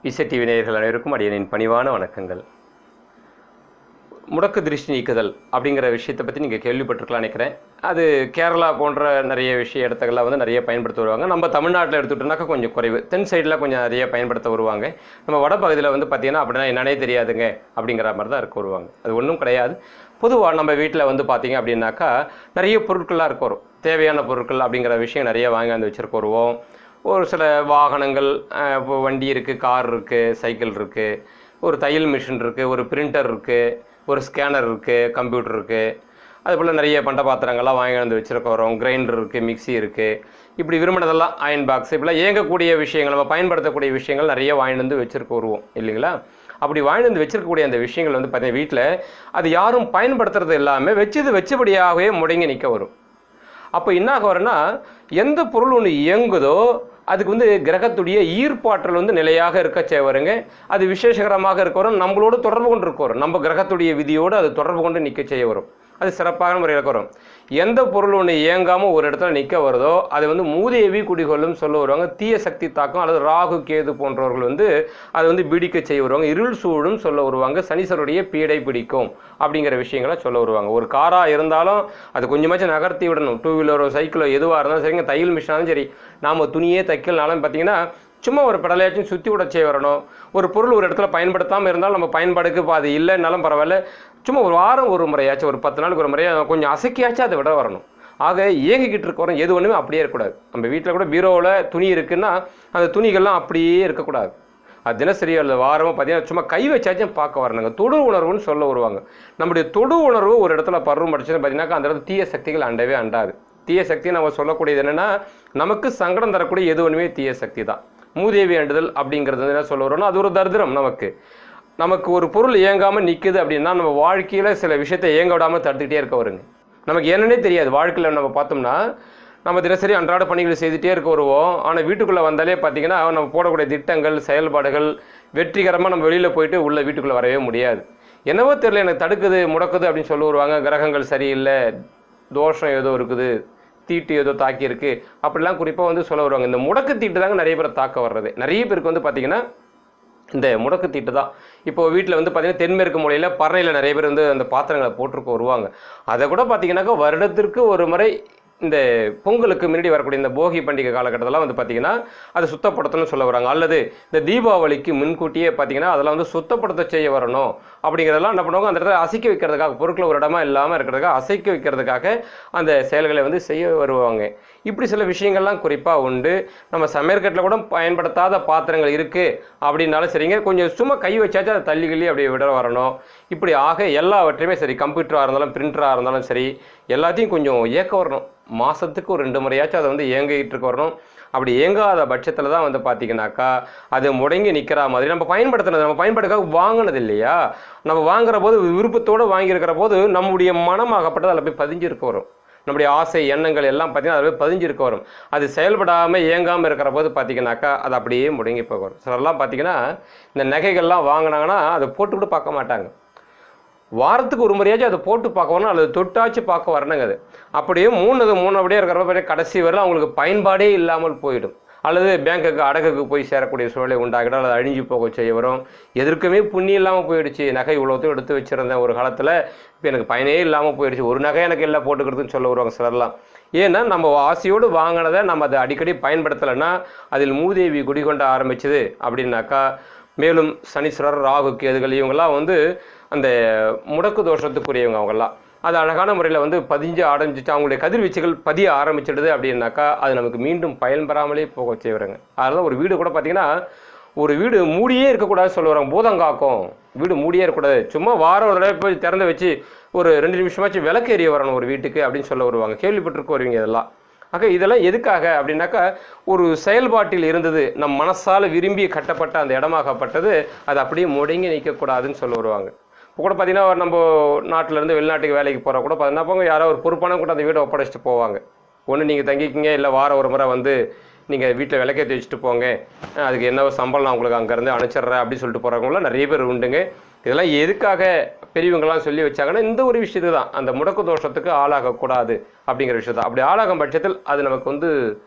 இசை டிவி நேயர்கள் அனைவருக்கும் அடியனின் பணிவான வணக்கங்கள். முடக்கு திருஷ்டி நீக்குதல் அப்படிங்கிற விஷயத்தை பற்றி நீங்கள் கேள்விப்பட்டிருக்கலாம் நினைக்கிறேன். அது கேரளா போன்ற நிறைய இடத்துக்கெல்லாம் வந்து நிறைய பயன்படுத்த வருவாங்க. நம்ம தமிழ்நாட்டில் எடுத்துகிட்டோம்னாக்கா கொஞ்சம் குறைவு. தென் சைடில் கொஞ்சம் நிறைய பயன்படுத்த வருவாங்க. நம்ம வடப்பகுதியில் வந்து பார்த்திங்கன்னா அப்படின்னா என்னன்னே தெரியாதுங்க அப்படிங்கிற மாதிரி தான் இருக்க வருவாங்க. அது ஒன்றும் கிடையாது. பொதுவாக நம்ம வீட்டில் வந்து பார்த்திங்க அப்படின்னாக்கா நிறைய பொருட்களாக இருக்க வரும். தேவையான பொருட்கள் அப்படிங்கிற விஷயம் நிறைய வாங்கி வந்து வச்சுருக்க வருவோம். ஒரு சில வாகனங்கள், இப்போ வண்டி இருக்குது, கார் இருக்குது, சைக்கிள் இருக்குது, ஒரு தையல் மிஷின் இருக்குது, ஒரு பிரிண்டர் இருக்குது, ஒரு ஸ்கேனர் இருக்குது, கம்ப்யூட்டர் இருக்குது. அதுபோல் நிறைய பண்ட பாத்திரங்கள்லாம் வாங்கி வந்து வச்சுருக்க வரோம். கிரைண்டர் இருக்குது, மிக்சி இருக்குது. இப்படி விரும்பினதெல்லாம் அயன் பாக்ஸ் இப்படிலாம் இயங்கக்கூடிய விஷயங்கள், நம்ம பயன்படுத்தக்கூடிய விஷயங்கள் நிறைய வாங்கிட்டு வந்து வச்சுருக்க வருவோம் இல்லைங்களா? அப்படி வாங்கிட்டு வந்து வச்சுருக்கக்கூடிய அந்த விஷயங்கள் வந்து பார்த்தீங்கன்னா வீட்டில் அது யாரும் பயன்படுத்துறது இல்லாமல் வச்சபடியாகவே முடங்கி நிற்க வரும். அப்போ என்ன ஆக வரும்னா, எந்த பொருள் ஒன்று இயங்குதோ அதுக்கு வந்து கிரகத்துடைய ஈர்ப்பாற்றல் வந்து நிலையாக இருக்க செய்வருங்க. அது விசேஷகரமாக இருக்க வரும். நம்மளோட தொடர்பு கொண்டு இருக்க வரும். நம்ம கிரகத்துடைய விதியோடு அது தொடர்பு கொண்டு நிற்க செய்ய வரும். அது சிறப்பான முறையில் இருக்க வரும். எந்த பொருள் ஒன்று இயங்காமல் ஒரு இடத்துல நிற்க வருதோ அது வந்து மூதேவி குடிகொள்ளும் சொல்ல வருவாங்க. தீய சக்தி தாக்கம் அல்லது ராகு கேது போன்றவர்கள் வந்து அதை வந்து பிடிக்க செய்ய வருவாங்க. இருள் சூழும் சொல்ல வருவாங்க. சனீஸ்வருடைய பீடை பிடிக்கும் அப்படிங்கிற விஷயங்களை சொல்ல வருவாங்க. ஒரு காராக இருந்தாலும் அது கொஞ்சமாச்சும் நகர்த்தி விடணும். டூ வீலரோ சைக்கிளோ எதுவாக இருந்தாலும் சரிங்க, தையல் மிஷினாலும் சரி, நாம் துணியே தைக்கலனாலும் பார்த்தீங்கன்னா சும்மா ஒரு பெடலையாச்சும் சுற்றி விட செய்ய வரணும். ஒரு பொருள் ஒரு இடத்துல பயன்படுத்தாமல் இருந்தாலும் நம்ம பயன்பாடுக்கு அது இல்லைன்னாலும் பரவாயில்ல, சும்மா ஒரு வாரம் ஒரு முறையாச்சும், ஒரு 10 நாளுக்கு ஒரு முறையாக கொஞ்சம் அசைக்கியாச்சும் அதை விட வரணும். ஆக இயங்கிக்கிட்டு இருக்கிறோம் எது ஒன்றுமே அப்படியே இருக்கக்கூடாது. நம்ம வீட்டில் கூட பீரோவில் துணி இருக்குன்னா அந்த துணிகள்லாம் அப்படியே இருக்கக்கூடாது. அது தினசரி அல்லது வாரமாக பார்த்தீங்கன்னா சும்மா கை வச்சாச்சும் பார்க்க வரணுங்க. தொடு உணர்வுன்னு சொல்ல வருவாங்க. நம்முடைய தொடு உணர்வு ஒரு இடத்துல பருவம் படிச்சுன்னு பார்த்தீங்கன்னாக்கா அந்த இடத்துல தீய சக்திகள் அண்டவே அண்டாது. தீய சக்தி நம்ம சொல்லக்கூடியது என்னென்னா, நமக்கு சங்கடம் தரக்கூடிய எது ஒன்றுமே தீய சக்தி தான். மூதேவி அண்டுதல் அப்படிங்கிறது என்ன சொல்ல வரோம்னா, அது ஒரு தரித்திரம். நமக்கு ஒரு பொருள் இயங்காமல் நிற்குது அப்படின்னா நம்ம வாழ்க்கையில் சில விஷயத்தை இயங்க விடாமல் தடுத்துக்கிட்டே இருக்க வருங்க. நமக்கு என்னன்னே தெரியாது. வாழ்க்கையில் நம்ம பார்த்தோம்னா நம்ம தினசரி அன்றாட பணிகளை செய்துகிட்டே இருக்க வருவோம். ஆனால் வீட்டுக்குள்ளே வந்தாலே பார்த்தீங்கன்னா நம்ம போடக்கூடிய திட்டங்கள், செயல்பாடுகள் வெற்றிகரமாக நம்ம வெளியில் போயிட்டு உள்ள வீட்டுக்குள்ளே வரவே முடியாது. என்னவோ தெரியல, எனக்கு தடுக்குது, முடக்குது அப்படின்னு சொல்ல வருவாங்க. கிரகங்கள் சரியில்லை, தோஷம் ஏதோ இருக்குது, தீட்டு ஏதோ தாக்கி இருக்குது அப்படிலாம் குறிப்பாக வந்து சொல்ல வருவாங்க. இந்த முடக்கு தீட்டு தாங்க நிறைய பேர் தாக்க வர்றது. நிறைய பேருக்கு வந்து பார்த்திங்கன்னா இந்த முடக்கு தீட்டு தான். இப்போ வீட்டில் வந்து பார்த்திங்கன்னா தென்மேற்கு மூலையில் பரணையில் நிறைய பேர் வந்து அந்த பாத்திரங்களை போட்டிருக்க வருவாங்க. அதை கூட பார்த்திங்கனாக்கா வருடத்திற்கு ஒரு முறை இந்த பொங்கலுக்கு முன்னாடி வரக்கூடிய இந்த போகி பண்டிகை காலகட்டத்தெல்லாம் வந்து பார்த்திங்கன்னா அதை சுத்தப்படுத்தணும்னு சொல்ல வராங்க. அல்லது இந்த தீபாவளிக்கு முன்கூட்டியே பார்த்திங்கன்னா அதெல்லாம் வந்து சுத்தப்படுத்த செய்ய வரணும் அப்படிங்கிறதெல்லாம் என்ன பண்ணுவாங்க, அந்த இடத்துல அசைக்க வைக்கிறதுக்காக, பொருட்கள் ஒரு இடமா இல்லாமல் இருக்கிறதுக்காக அசைக்க வைக்கிறதுக்காக அந்த செயல்களை வந்து செய்ய வருவாங்க. இப்படி சில விஷயங்கள்லாம் குறிப்பாக உண்டு. நம்ம சமையற்கட்டில் கூட பயன்படுத்தாத பாத்திரங்கள் இருக்குது அப்படின்னாலும் சரிங்க, கொஞ்சம் சும்மா கை வச்சாச்சும் அதை தள்ளி அப்படியே விட வரணும். இப்படி ஆக எல்லாவற்றையுமே சரி, கம்ப்யூட்டராக இருந்தாலும் பிரிண்டராக இருந்தாலும் சரி, எல்லாத்தையும் கொஞ்சம் இயக்க வரணும். மாதத்துக்கு ஒரு 2 முறையாச்சும் அதை வந்து இயங்கிட்டு இருக்க வரணும். அப்படி இயங்காத பட்சத்தில் தான் வந்து பார்த்திங்கனாக்கா அது முடங்கி நிற்கிற மாதிரி நம்ம பயன்படுத்தினது, நம்ம பயன்பாடுக்காக வாங்கினது இல்லையா, நம்ம வாங்குற போது விருப்பத்தோடு வாங்கியிருக்கிற போது நம்முடைய மனமாகப்பட்டது அதில் போய் பதிஞ்சிருக்க வரும். நம்முடைய ஆசை எண்ணங்கள் எல்லாம் பார்த்திங்கன்னா அதில் போய் பதிஞ்சிருக்க வரும். அது செயல்படாமல் இயங்காமல் இருக்கிற போது பார்த்திங்கனாக்கா அது அப்படியே முடங்கி போக வரும். சிலர்லாம் பார்த்திங்கன்னா இந்த நகைகள்லாம் வாங்கினாங்கன்னா அதை போட்டு கூட பார்க்க மாட்டாங்க. வாரத்துக்கு ஒரு முறையாச்சும் அதை போட்டு பார்க்க வரணும், அல்லது தொட்டாச்சு பார்க்க வரணுங்க. அது அப்படியே மூணு அப்படியே இருக்கிறப்ப கடைசி வரையில் அவங்களுக்கு பயன்பாடே இல்லாமல் போயிடும். அல்லது பேங்க்குக்கு அடகுக்கு போய் சேரக்கூடிய சூழலை உண்டாகிடும், அல்லது அழிஞ்சு போக செய்ய வரும். எதற்குமே புண்ணி இல்லாமல் போயிடுச்சு. நகை இவ்வளோத்தையும் எடுத்து வச்சுருந்தேன் ஒரு காலத்தில், இப்போ எனக்கு பயனே இல்லாமல் போயிடுச்சு, ஒரு நகை எனக்கு எல்லாம் போட்டுக்கிறதுன்னு சொல்ல வருவாங்க சிலர்லாம். ஏன்னா நம்ம ஆசையோடு வாங்கினதை நம்ம அதை அடிக்கடி பயன்படுத்தலைன்னா அதில் மூதேவி குடிகொண்ட ஆரம்பிச்சுது அப்படின்னாக்கா, மேலும் சனீஸ்வரர், ராகு கேதுகள் இவங்கெல்லாம் வந்து அந்த முடக்கு தோஷத்துக்குரியவங்க. அவங்கெல்லாம் அது அழகான முறையில் வந்து பதிஞ்சு அடைஞ்சிட்டு அவங்களுடைய கதிர்வீச்சுகள் பதிய ஆரம்பிச்சிடுது அப்படின்னாக்கா அது நமக்கு மீண்டும் பயன் பெறாமலே போக செய்வாங்க. அதனால ஒரு வீடு கூட பார்த்திங்கன்னா, ஒரு வீடு மூடியே இருக்கக்கூடாது சொல்ல வராங்க. பூதங்காக்கும் வீடு மூடியே இருக்கக்கூடாது, சும்மா வாரம் ஒரு தடவை போய் திறந்து வச்சு ஒரு 2 நிமிஷமாச்சும் விளக்கு எரிய வரணும் ஒரு வீட்டுக்கு அப்படின்னு சொல்ல வருவாங்க. கேள்விப்பட்டிருக்க வருவீங்க இதெல்லாம். ஆக இதெல்லாம் எதுக்காக அப்படின்னாக்கா, ஒரு செயல்பாட்டில் இருந்தது, நம் மனசால் விரும்பி கட்டப்பட்ட அந்த இடமாகப்பட்டது அது அப்படியே முடங்கி நிற்கக்கூடாதுன்னு சொல்ல வருவாங்க. இப்போ கூட பார்த்திங்கன்னா நம்ம நாட்டிலேருந்து வெளிநாட்டுக்கு வேலைக்கு போகிற கூட பார்த்தீங்கன்னா போங்க, யாரோ ஒரு பொறுப்பான கூட அந்த வீடை ஒப்படைச்சிட்டு போவாங்க. ஒன்று நீங்கள் தங்கிக்கிங்க, இல்லை வாரம் ஒரு முறை வந்து நீங்கள் வீட்டில் விளக்கேற்றி வச்சுட்டு போங்க, அதுக்கு என்ன சம்பளம் நான் உங்களுக்கு அங்கேருந்து அனுப்பிச்சிட்றேன் அப்படின்னு சொல்லிட்டு போகிறவங்களாம் நிறைய பேர் உண்டுங்க. இதெல்லாம் எதுக்காக பெரியவங்களாம் சொல்லி வச்சாங்கன்னா இந்த ஒரு விஷயத்துக்கு தான், அந்த முடக்கு தோஷத்துக்கு ஆளாகக்கூடாது அப்படிங்கிற விஷயம் தான். அப்படி ஆளாகும் பட்சத்தில் அது நமக்கு வந்து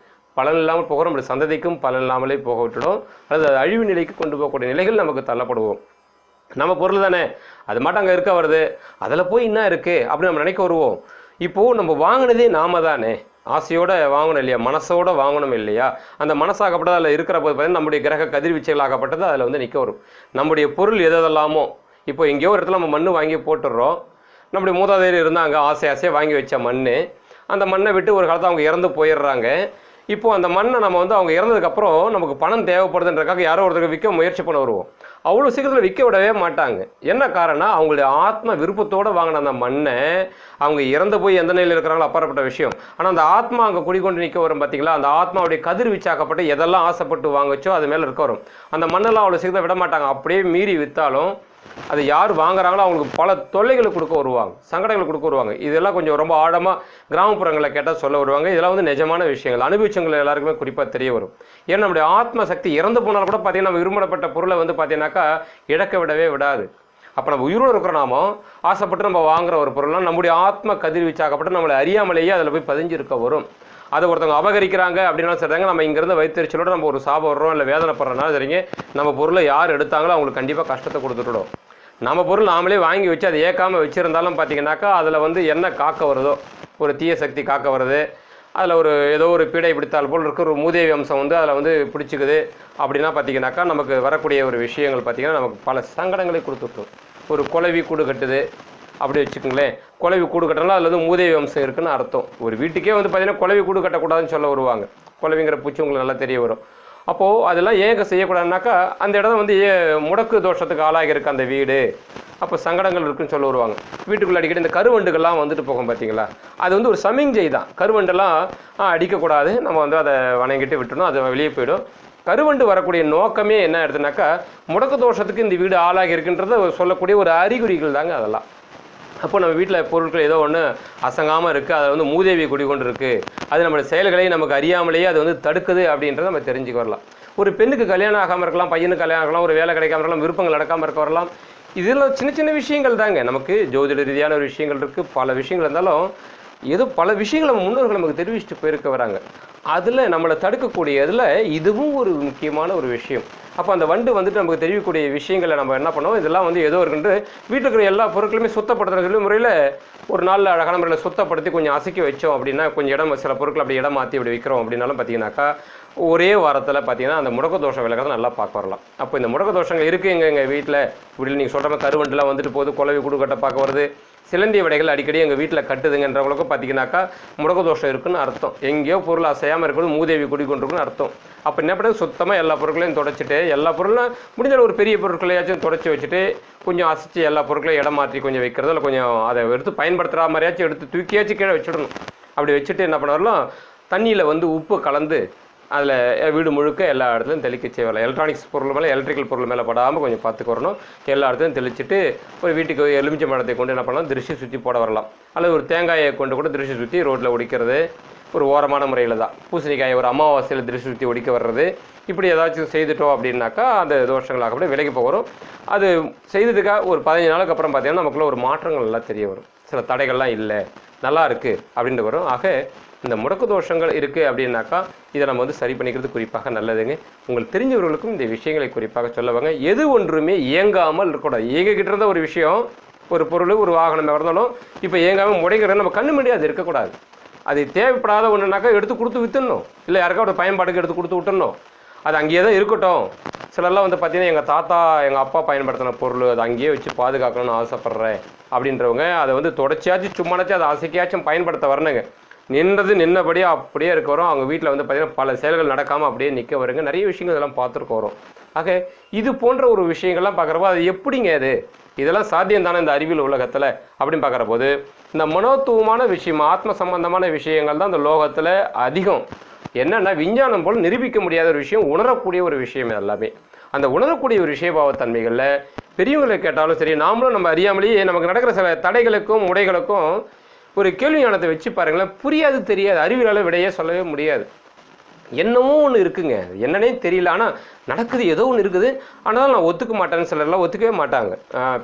பலன் இல்லாமல் போகிறோம், நம்முடைய சந்ததிக்கும் பலன் இல்லாமலே போக விட்டுடும், அல்லது அது அழிவு நிலைக்கு கொண்டு போகக்கூடிய நிலைகள் நமக்கு தள்ளப்படுவோம். நம்ம பொருள் தானே, அது மட்டும் அங்கே இருக்க வருது, அதில் போய் என்ன இருக்குது அப்படின்னு நம்ம நினைக்க வருவோம். இப்போது நம்ம வாங்கினதே நாம தானே, ஆசையோடு வாங்கணும் இல்லையா, மனசோடு வாங்கணும் இல்லையா. அந்த மனசாகப்பட்டது அதில் இருக்கிற போது பார்த்தீங்கன்னா நம்முடைய கிரக கதிர்வீச்சுகளாகப்பட்டது அதில் வந்து நிற்க வரும். நம்முடைய பொருள் எதெல்லாமோ, இப்போ எங்கேயோ ஒரு இடத்துல நம்ம மண் வாங்கி போட்டுடுறோம், நம்முடைய மூதாதையர் இருந்தாங்க ஆசையாக வாங்கி வச்ச மண், அந்த மண்ணை விட்டு ஒரு காலத்தில் அவங்க இறந்து போயிடுறாங்க. இப்போது அந்த மண்ணை நம்ம வந்து அவங்க இறந்ததுக்கப்புறம் நமக்கு பணம் தேவைப்படுதுன்றக்காக யாரோ ஒருத்தருக்கு விற்க முயற்சி பண்ண வருவோம். அவ்வளோ சீக்கிரத்தில் விற்க விடவே மாட்டாங்க. என்ன காரணம், அவங்களுடைய ஆத்ம விருப்பத்தோடு வாங்கின அந்த மண்ணை அவங்க இறந்து போய் எந்த நிலையில் இருக்கிறாங்களோ அப்பாற்பட்ட விஷயம், ஆனால் அந்த ஆத்மா அங்கே குடிக்கொண்டு நிற்க வரும் பார்த்தீங்களா, அந்த ஆத்மாவுடைய கதிர்வீச்சாக்கப்பட்டு எதெல்லாம் ஆசைப்பட்டு வாங்கச்சோ அது மேலே இருக்க வரும். அந்த மண்ணெல்லாம் அவ்வளோ சீக்கிரம் விட மாட்டாங்க. அப்படியே மீறி விற்றாலும் அது யார் வாங்குறாங்களோ அவங்களுக்கு பல தொல்லைகளை கொடுக்க வருவாங்க, சங்கடங்களை கொடுக்க வருவாங்க. இதெல்லாம் கொஞ்சம் ரொம்ப ஆழமாக கிராமப்புறங்களை கேட்டால் சொல்ல வருவாங்க. இதெல்லாம் வந்து நிஜமான விஷயங்கள், அனுபவிச்சவங்களை எல்லாருக்குமே குறிப்பாக தெரிய வரும். ஏன்னா நம்முடைய ஆத்ம சக்தி இறந்து போனாலும் கூட பார்த்தீங்கன்னா நம்ம விரும்பப்பட்ட பொருளை வந்து பார்த்தீங்கன்னாக்கா இழக்க விடவே விடாது. அப்போ நம்ம உயிரோடு இருக்கிற நாமோ ஆசைப்பட்டு நம்ம வாங்குற ஒரு பொருள்லாம் நம்முடைய ஆத்ம கதிர்வீச்சாக்கப்பட்டு நம்மளை அறியாமலேயே அதில் போய் பதிஞ்சிருக்க வரும். அதை ஒருத்தவங்க அபகரிக்கிறாங்க அப்படின்னா சொல்கிறாங்க, நம்ம இங்கேருந்து வைத்தறிச்சலோடு நம்ம ஒரு சாபம் வர்றோம் இல்லை வேதனைப்படுறதுனால சரிங்க, நம்ம பொருளை யார் எடுத்தாங்களோ அவங்களுக்கு கண்டிப்பாக கஷ்டத்தை கொடுத்துட்டோம். நம்ம பொருள் நாமளே வாங்கி வச்சு அதை ஏற்காமல் வச்சுருந்தாலும் பார்த்தீங்கன்னாக்கா அதில் வந்து என்ன காக்க வருதோ, ஒரு தீய சக்தி காக்க வருது, அதில் ஒரு ஏதோ ஒரு பீடை பிடித்தால் போல் இருக்கிற ஒரு மூதேவி அம்சம் வந்து அதில் வந்து பிடிச்சிக்குது அப்படின்னா பார்த்தீங்கன்னாக்கா நமக்கு வரக்கூடிய ஒரு விஷயங்கள் பார்த்திங்கன்னா நமக்கு பல சங்கடங்களை கொடுத்துட்டோம். ஒரு குலவி கூடு கட்டுது அப்படி வச்சுக்கோங்களேன், குலவி கூடு கட்டினாலும் அதில் வந்து மூதேவி அம்சம் இருக்குன்னு அர்த்தம். ஒரு வீட்டுக்கே வந்து பார்த்திங்கன்னா குலவி கூடு கட்டக்கூடாதுன்னு சொல்ல வருவாங்க. குலவிங்கிற பூச்சி உங்களுக்கு நல்லா தெரிய வரும். அப்போது அதெல்லாம் ஏங்க செய்யக்கூடாதுனாக்கா அந்த இடம் வந்து முடக்கு தோஷத்துக்கு ஆளாகி இருக்குது அந்த வீடு, அப்போ சங்கடங்கள் இருக்குன்னு சொல்ல வருவாங்க. வீட்டுக்குள்ளே அடிக்கடி இந்த கருவண்டுகள்லாம் வந்துட்டு போகும் பார்த்தீங்களா, அது வந்து ஒரு சமிஞ்சை தான். கருவண்டெல்லாம் அடிக்கக்கூடாது, நம்ம வந்து அதை வணங்கிட்டு விட்டுணும், அது வெளியே போயிடும். கருவண்டு வரக்கூடிய நோக்கமே என்ன எடுத்துனாக்கா முடக்கு தோஷத்துக்கு இந்த வீடு ஆளாகி இருக்குன்றத சொல்லக்கூடிய ஒரு அறிகுறிகள் தாங்க அதெல்லாம். அப்போ நம்ம வீட்டில் பொருட்கள் ஏதோ ஒன்று அசங்காமல் இருக்குது, அதில் வந்து மூதேவி குடிக்கொண்டு இருக்குது, அது நம்மளுடைய செயல்களை நமக்கு அறியாமலேயே அது வந்து தடுக்குது அப்படின்றத நம்ம தெரிஞ்சுக்க வரலாம். ஒரு பெண்ணுக்கு கல்யாணம் ஆகாமல் இருக்கலாம், பையனுக்கு கல்யாணம் ஆகலாம், ஒரு வேலை கிடைக்காம இருக்கலாம், விருப்பங்கள் நடக்காமல் இருக்க வரலாம். இதெல்லாம் சின்ன சின்ன விஷயங்கள் தாங்க. நமக்கு ஜோதிட ரீதியான ஒரு விஷயங்கள் இருக்குது, பல விஷயங்கள் இருந்தாலும் ஏதோ பல விஷயங்கள் நம்ம முன்னோர்கள் நமக்கு தெரிவிச்சுட்டு போயிருக்க வராங்க. அதில் நம்மளை தடுக்கக்கூடியதில் இதுவும் ஒரு முக்கியமான ஒரு விஷயம். அப்போ அந்த வண்டு வந்துட்டு நமக்கு தெரியக்கூடிய விஷயங்களை நம்ம என்ன பண்ணுவோம், இதெல்லாம் வந்து ஏதோ இருக்குன்ட்டு வீட்டில் இருக்கிற எல்லா பொருட்களுமே சுத்தப்படுத்துகிற சொல்லி முறையில் ஒரு நாளில் அழகான முறையில் சுத்தப்படுத்தி கொஞ்சம் அசைக்க வச்சோம் அப்படின்னா, கொஞ்சம் இடம் சில பொருட்கள் அப்படி இடம் மாற்றி அப்படி வைக்கிறோம் அப்படின்னாலும் பார்த்தீங்கன்னாக்கா ஒரே வாரத்தில் பார்த்தீங்கன்னா அந்த முடக்க தோஷம் விலகிறத நல்லா பார்க்க வரலாம். அப்போ இந்த முடக்க தோஷங்கள் இருக்குது எங்கள் வீட்டில் இப்படி நீங்கள் சொல்கிற கருவண்டுலாம் வந்துட்டு போகுது, குலவி கூடு கட்ட பார்க்க வருது, சிலந்திய விடைகள் அடிக்கடி எங்கள் வீட்டில் கட்டுதுங்கன்றவங்களுக்கும் பார்த்தீங்கன்னாக்கா முடக்க தோஷம் இருக்குன்னு அர்த்தம். எங்கேயோ பொருள் அசையாமல் இருக்கிறது மூதேவி குடிக்கொண்டிருக்குன்னு அர்த்தம். அப்போ என்ன பண்ணுறது, சுத்தமாக எல்லா பொருட்களையும் தொடச்சிட்டு, எல்லா பொருளும் முடிஞ்ச ஒரு பெரிய பொருட்களையாச்சும் தொடச்சி வச்சுட்டு கொஞ்சம் அசைச்சு எல்லா பொருட்களையும் இடம் மாற்றி கொஞ்சம் வைக்கிறது, இல்லை கொஞ்சம் அதை எடுத்து பயன்படுத்துகிற மாதிரியாச்சும் எடுத்து தூக்கியாச்சும் கீழே வச்சுடணும். அப்படி வச்சுட்டு என்ன பண்ணலாம், தண்ணியில் வந்து உப்பு கலந்து அதில் வீடு முழுக்க எல்லா இடத்துலையும் தெளிக்க செய்வாங்க. எலக்ட்ரானிக்ஸ் பொருள் மேலே எலக்ட்ரிக்கல் பொருள் மேலே படாமல் கொஞ்சம் பார்த்துக்கறணும். எல்லா இடத்துலையும் தெளிச்சுட்டு ஒரு வீட்டுக்கு எலுமிச்சை மரத்தை கொண்டு என்ன பண்ணலாம், திருஷ்டி சுற்றி போட வரலாம். அல்லது ஒரு தேங்காயை கொண்டு கூட திருஷ்டி சுற்றி ரோட்டில் ஒடிக்கிறது ஒரு ஓரமான முறையில் தான். பூசணிக்காயை ஒரு அமாவாசையில் திருஷ்டி சுற்றி ஒடிக்க வர்றது, இப்படி ஏதாச்சும் செய்துட்டோம் அப்படின்னாக்கா அந்த தோஷங்களாக அப்படியே விலகி போகிறோம். அது செய்ததுக்காக ஒரு 15 நாளுக்கு அப்புறம் பார்த்தீங்கன்னா நமக்குள்ள ஒரு மாற்றங்கள் எல்லாம் தெரிய வரும். சில தடைகள்லாம் இல்லை, நல்லா இருக்குது அப்படின்ட்டு வரும். ஆக இந்த முடக்கு தோஷங்கள் இருக்குது அப்படின்னாக்கா இதை நம்ம வந்து சரி பண்ணிக்கிறது குறிப்பாக நல்லதுங்க. உங்களுக்கு தெரிஞ்சவர்களுக்கும் இந்த விஷயங்களை குறிப்பாக சொல்லவாங்க. எது ஒன்றுமே இயங்காமல் இருக்கக்கூடாது. இயங்கிக்கிட்டு இருந்த ஒரு விஷயம், ஒரு பொருள், ஒரு வாகனம் இருந்தாலும் இப்போ இயங்காமல் முடைங்கிறது நம்ம கண்ணு முன்னாடி அது இருக்கக்கூடாது. அது தேவைப்படாத ஒன்றுனாக்கா எடுத்து கொடுத்து விற்றுணும், இல்லை யாருக்கா ஒரு பயன்பாட்டுக்கு எடுத்து கொடுத்து விட்டுணும். அது அங்கேயே தான் இருக்கட்டும். சிலர்லாம் வந்து பார்த்தீங்கன்னா எங்கள் தாத்தா எங்கள் அப்பா பயன்படுத்தின பொருள் அதை அங்கேயே வச்சு பாதுகாக்கணும்னு ஆசைப்பட்றேன் அப்படின்றவங்க அதை வந்து தொடர்ச்சியாச்சும் சும்மானாச்சும் அதை அசைக்காச்சும் பயன்படுத்த வரணுங்க. நின்றது நின்னபடியே அப்படியே இருக்க வரும். அவங்க வீட்டில் வந்து பார்த்திங்கன்னா பல செயல்கள் நடக்காமல் அப்படியே நிற்க வருங்க. நிறைய விஷயங்கள் இதெல்லாம் பார்த்துருக்க வரும். ஆக இது போன்ற ஒரு விஷயங்கள்லாம் பார்க்குறப்போ அது எப்படிங்க அது, இதெல்லாம் சாத்தியம் தானே இந்த அறிவியல் உலகத்தில் அப்படின்னு பார்க்குற போது இந்த மனோத்துவமான விஷயம், ஆத்ம சம்பந்தமான விஷயங்கள் தான் இந்த லோகத்தில் அதிகம். என்னென்னா விஞ்ஞானம் போல் நிரூபிக்க முடியாத ஒரு விஷயம், உணரக்கூடிய ஒரு விஷயம் எல்லாமே. அந்த உணரக்கூடிய ஒரு விஷயபாவத்தன்மைகளில் பெரியவங்களை கேட்டாலும் சரி, நாமளும் நம்ம அறியாமலேயே நமக்கு நடக்கிற சில தடைகளுக்கும் முடைகளுக்கும் ஒரு கேள்வி ஞானத்தை வச்சு பாருங்களேன், புரியாது, தெரியாது, அறிவியலால் விடையே சொல்லவே முடியாது. என்னமோ ஒன்று இருக்குங்க, என்னன்னே தெரியல, ஆனால் நடக்குது, ஏதோ ஒன்று இருக்குது, ஆனால் நான் ஒத்துக்க மாட்டேன்னு சிலர்லாம் ஒத்துக்கவே மாட்டாங்க.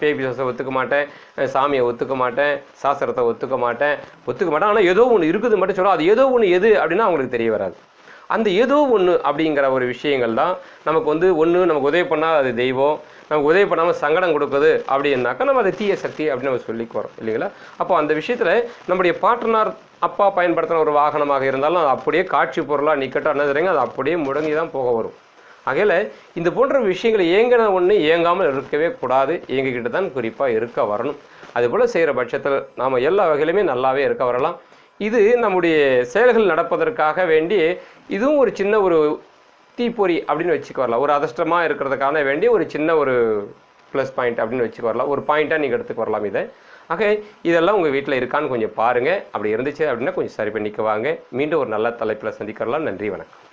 பேய் பிசாசை ஒத்துக்க மாட்டேன், சாமியை ஒத்துக்க மாட்டேன், சாஸ்திரத்தை ஒத்துக்க மாட்டேன், ஆனால் ஏதோ ஒன்று இருக்குது மட்டும் சொல்ல, அது ஏதோ ஒன்று எது அப்படின்னா அவங்களுக்கு தெரிய வராது. அந்த ஏதோ ஒன்று அப்படிங்கிற ஒரு விஷயங்கள் தான் நமக்கு வந்து ஒன்று நமக்கு உதவி பண்ணால் அது தெய்வம், நமக்கு உதவி பண்ணாமல் சங்கடம் கொடுக்குது அப்படின்னாக்கா நம்ம அது தீய சக்தி அப்படின்னு நம்ம சொல்லிக்கு வரோம் இல்லைங்களா. அப்போ அந்த விஷயத்தில் நம்முடைய பாட்டனார் அப்பா பயன்படுத்தின ஒரு வாகனமாக இருந்தாலும் அது அப்படியே காட்சி பொருளாக நிற்கட்டும் என்ன செய்றீங்க, அது அப்படியே முடங்கி தான் போக வரும். ஆகையில் இந்த போன்ற விஷயங்களை ஏங்கின ஒன்று ஏங்காமல் இருக்கவே கூடாது, இயங்கிக்கிட்டு தான் குறிப்பாக இருக்க வரணும். அதுபோல் செய்கிற பட்சத்தில் நாம் எல்லா வகையிலுமே நல்லாவே இருக்க வரலாம். இது நம்முடைய செயல்கள் நடப்பதற்காக வேண்டி இதுவும் ஒரு சின்ன ஒரு தீப்பொறி அப்படின்னு வச்சுக்க வரலாம். ஒரு அதிர்ஷ்டமாக இருக்கிறதுக்கான வேண்டிய ஒரு சின்ன ஒரு ப்ளஸ் பாயிண்ட் அப்படின்னு வச்சுக்க வரலாம். ஒரு பாயிண்ட்டாக நீங்கள் எடுத்துக்க வரலாம் இதை. ஆக இதெல்லாம் உங்கள் வீட்டில் இருக்கான்னு கொஞ்சம் பாருங்கள். அப்படி இருந்துச்சு அப்படின்னா கொஞ்சம் சரி பண்ணிக்குவாங்க. மீண்டும் ஒரு நல்ல தலைப்பில் சந்திக்கலாம். நன்றி, வணக்கம்.